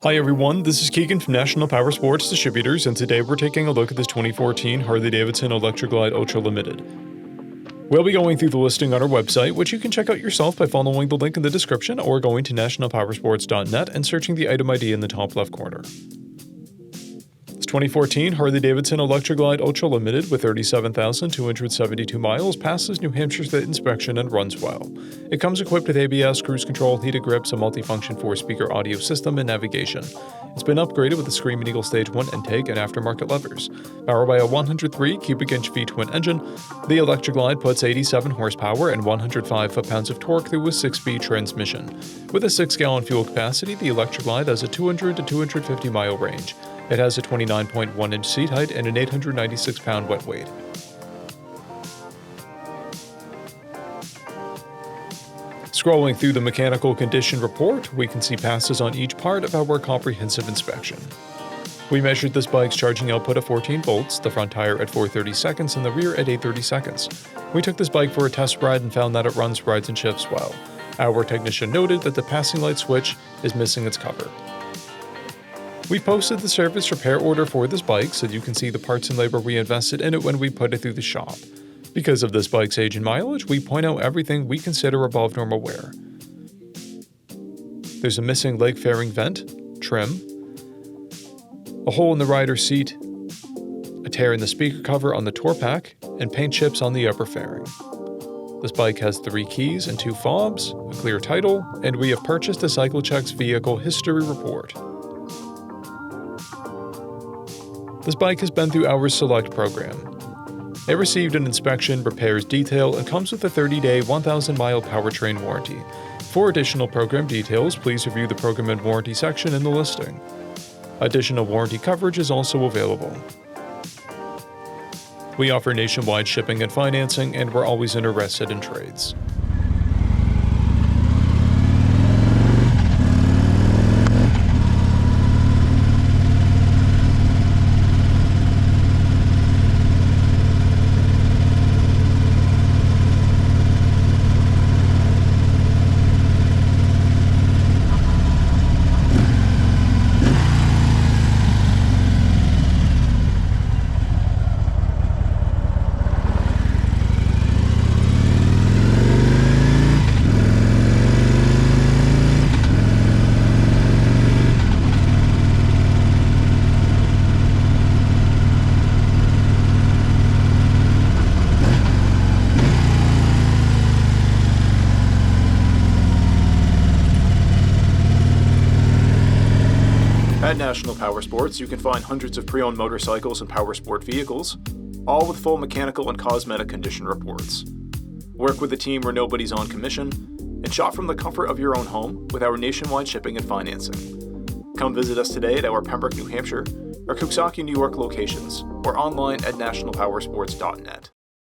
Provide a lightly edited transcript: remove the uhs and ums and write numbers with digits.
Hi everyone, this is Keegan from National Powersports Distributors, and today we're taking a look at this 2014 Harley-Davidson Electra Glide Ultra Limited. We'll be going through the listing on our website, which you can check out yourself by following the link in the description or going to nationalpowersports.net and searching the item ID in the top left corner. This 2014 Harley-Davidson Electra Glide Ultra Limited with 37,272 miles passes New Hampshire State inspection and runs well. It comes equipped with ABS, cruise control, heated grips, a multifunction 4-speaker audio system, and navigation. It's been upgraded with a Screaming Eagle Stage 1 intake and aftermarket levers. Powered by a 103 cubic inch V-twin engine, the Electra Glide puts 87 horsepower and 105 foot-pounds of torque through a 6-speed transmission. With a 6-gallon fuel capacity, the Electra Glide has a 200 to 250 mile range. It has a 29.1 inch seat height and an 896 pound wet weight. Scrolling through the mechanical condition report, we can see passes on each part of our comprehensive inspection. We measured this bike's charging output at 14 volts, the front tire at 430 seconds, and the rear at 830 seconds. We took this bike for a test ride and found that it runs, rides, and shifts well. Our technician noted that the passing light switch is missing its cover. We posted the service repair order for this bike so you can see the parts and labor we invested in it when we put it through the shop. Because of this bike's age and mileage, we point out everything we consider above normal wear. There's a missing leg fairing vent, trim, a hole in the rider's seat, a tear in the speaker cover on the tour pack, and paint chips on the upper fairing. This bike has 3 keys and 2 fobs, a clear title, and we have purchased a CycleCheck's vehicle history report. This bike has been through our Select program. It received an inspection, repairs, detail, and comes with a 30-day, 1,000-mile powertrain warranty. For additional program details, please review the program and warranty section in the listing. Additional warranty coverage is also available. We offer nationwide shipping and financing, and we're always interested in trades. At National Powersports, you can find hundreds of pre-owned motorcycles and powersport vehicles, all with full mechanical and cosmetic condition reports. Work with a team where nobody's on commission, and shop from the comfort of your own home with our nationwide shipping and financing. Come visit us today at our Pembroke, New Hampshire, or Coxsackie, New York locations, or online at nationalpowersports.net.